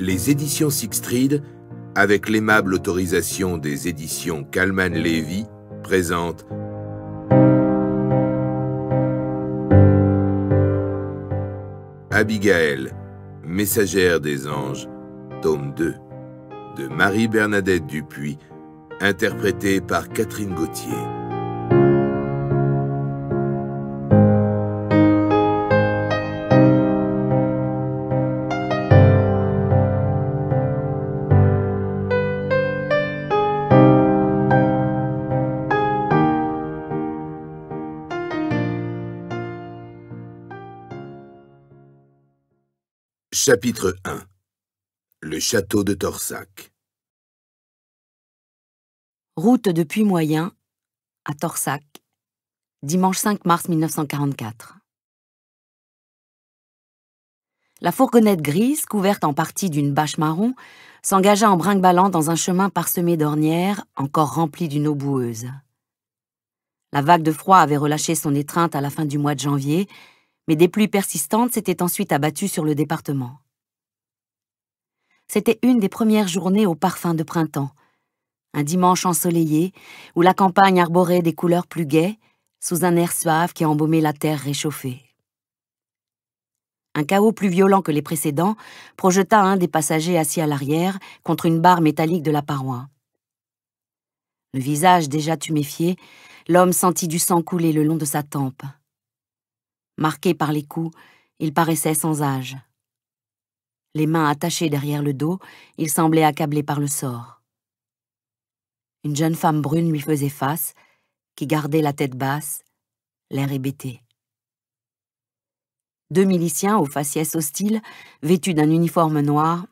Les éditions Sixtreed, avec l'aimable autorisation des éditions Kallman-Lévy, présentent Abigaël, messagère des anges, tome 2, de Marie-Bernadette Dupuis, interprétée par Catherine Gauthier. Chapitre 1. Le château de Torsac. Route de Puy-Moyen à Torsac, dimanche 5 mars 1944. La fourgonnette grise, couverte en partie d'une bâche marron, s'engagea en brinque-ballant dans un chemin parsemé d'ornières, encore rempli d'une eau boueuse. La vague de froid avait relâché son étreinte à la fin du mois de janvier, mais des pluies persistantes s'étaient ensuite abattues sur le département. C'était une des premières journées au parfum de printemps, un dimanche ensoleillé où la campagne arborait des couleurs plus gaies, sous un air suave qui embaumait la terre réchauffée. Un chaos plus violent que les précédents projeta un des passagers assis à l'arrière contre une barre métallique de la paroi. Le visage déjà tuméfié, l'homme sentit du sang couler le long de sa tempe. Marqué par les coups, il paraissait sans âge. Les mains attachées derrière le dos, il semblait accablé par le sort. Une jeune femme brune lui faisait face, qui gardait la tête basse, l'air hébété. Deux miliciens au faciès hostile, vêtus d'un uniforme noir,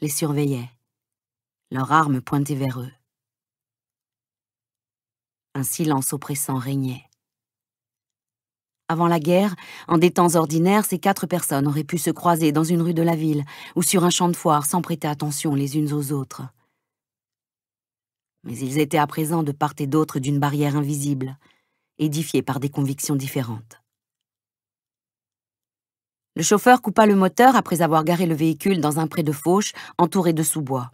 les surveillaient, leurs armes pointées vers eux. Un silence oppressant régnait. Avant la guerre, en des temps ordinaires, ces 4 personnes auraient pu se croiser dans une rue de la ville ou sur un champ de foire sans prêter attention les unes aux autres. Mais ils étaient à présent de part et d'autre d'une barrière invisible, édifiée par des convictions différentes. Le chauffeur coupa le moteur après avoir garé le véhicule dans un pré de fauche entouré de sous-bois.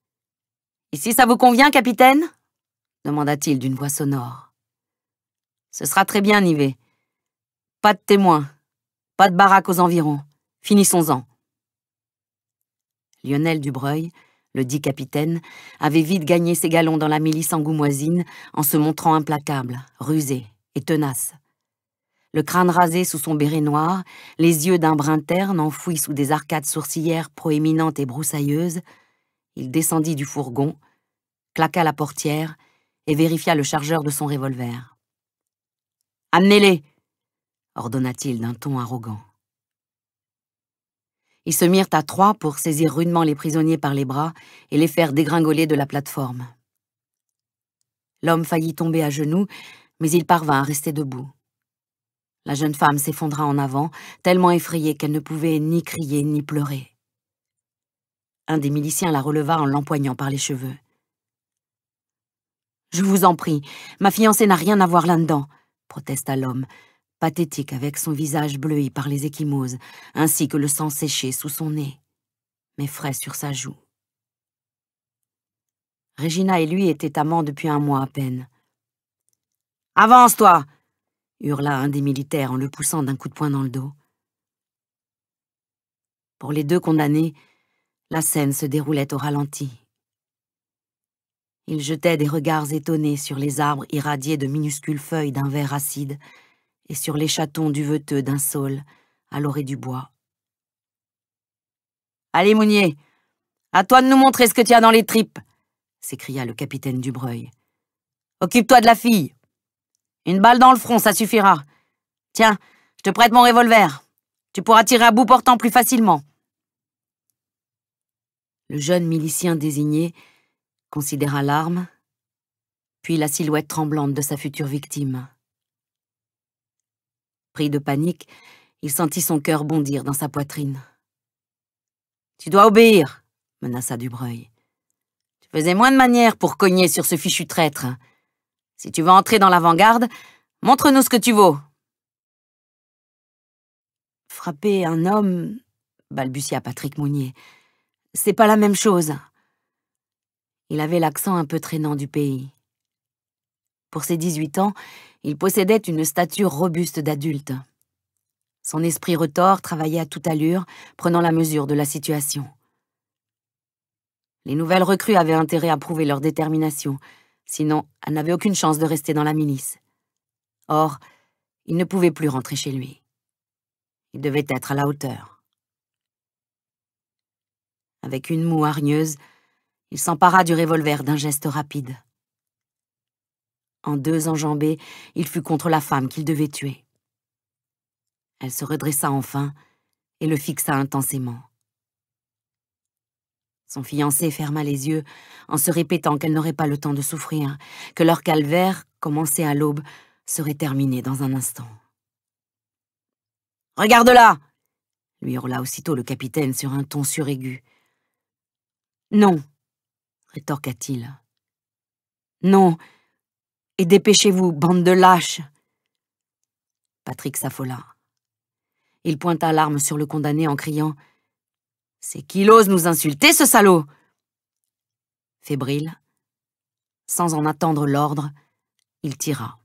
« Ici, ça vous convient, capitaine ?» demanda-t-il d'une voix sonore. « Ce sera très bien, Nivet. Pas de témoins, pas de baraque aux environs. Finissons-en. » Lionel Dubreuil, le dit capitaine, avait vite gagné ses galons dans la milice angoumoisine en se montrant implacable, rusé et tenace. Le crâne rasé sous son béret noir, les yeux d'un brun terne enfouis sous des arcades sourcilières proéminentes et broussailleuses, il descendit du fourgon, claqua la portière et vérifia le chargeur de son revolver. « Amenez-les !» ordonna-t-il d'un ton arrogant. Ils se mirent à 3 pour saisir rudement les prisonniers par les bras et les faire dégringoler de la plateforme. L'homme faillit tomber à genoux, mais il parvint à rester debout. La jeune femme s'effondra en avant, tellement effrayée qu'elle ne pouvait ni crier ni pleurer. Un des miliciens la releva en l'empoignant par les cheveux. « Je vous en prie, ma fiancée n'a rien à voir là-dedans, » protesta l'homme, pathétique avec son visage bleui par les ecchymoses, ainsi que le sang séché sous son nez, mais frais sur sa joue. Régina et lui étaient amants depuis 1 mois à peine. « Avance-toi !» hurla un des militaires en le poussant d'un coup de poing dans le dos. Pour les 2 condamnés, la scène se déroulait au ralenti. Ils jetaient des regards étonnés sur les arbres irradiés de minuscules feuilles d'un vert acide et sur les chatons duveteux d'un saule à l'orée du bois. « Allez, Mounier, à toi de nous montrer ce que tu as dans les tripes !» s'écria le capitaine Dubreuil. « Occupe-toi de la fille. Une balle dans le front, ça suffira. Tiens, je te prête mon revolver. Tu pourras tirer à bout portant plus facilement. » Le jeune milicien désigné considéra l'arme, puis la silhouette tremblante de sa future victime. Pris de panique, il sentit son cœur bondir dans sa poitrine. « Tu dois obéir, » menaça Dubreuil. « Tu faisais moins de manières pour cogner sur ce fichu traître. Si tu veux entrer dans l'avant-garde, montre-nous ce que tu vaux. » Frapper un homme, balbutia Patrick Mounier, C'est pas la même chose. » Il avait l'accent un peu traînant du pays. Pour ses 18 ans, il possédait une stature robuste d'adulte. Son esprit retors travaillait à toute allure, prenant la mesure de la situation. Les nouvelles recrues avaient intérêt à prouver leur détermination, sinon elles n'avaient aucune chance de rester dans la milice. Or, il ne pouvait plus rentrer chez lui. Il devait être à la hauteur. Avec une moue hargneuse, il s'empara du revolver d'un geste rapide. En 2 enjambées, il fut contre la femme qu'il devait tuer. Elle se redressa enfin et le fixa intensément. Son fiancé ferma les yeux en se répétant qu'elle n'aurait pas le temps de souffrir, que leur calvaire, commencé à l'aube, serait terminé dans un instant. « Regarde-la !» lui hurla aussitôt le capitaine sur un ton suraigu. « Non !» rétorqua-t-il. « Non, et dépêchez-vous, bande de lâches !» Patrick s'affola. Il pointa l'arme sur le condamné en criant « C'est qu'il ose nous insulter, ce salaud !» Fébrile, sans en attendre l'ordre, il tira.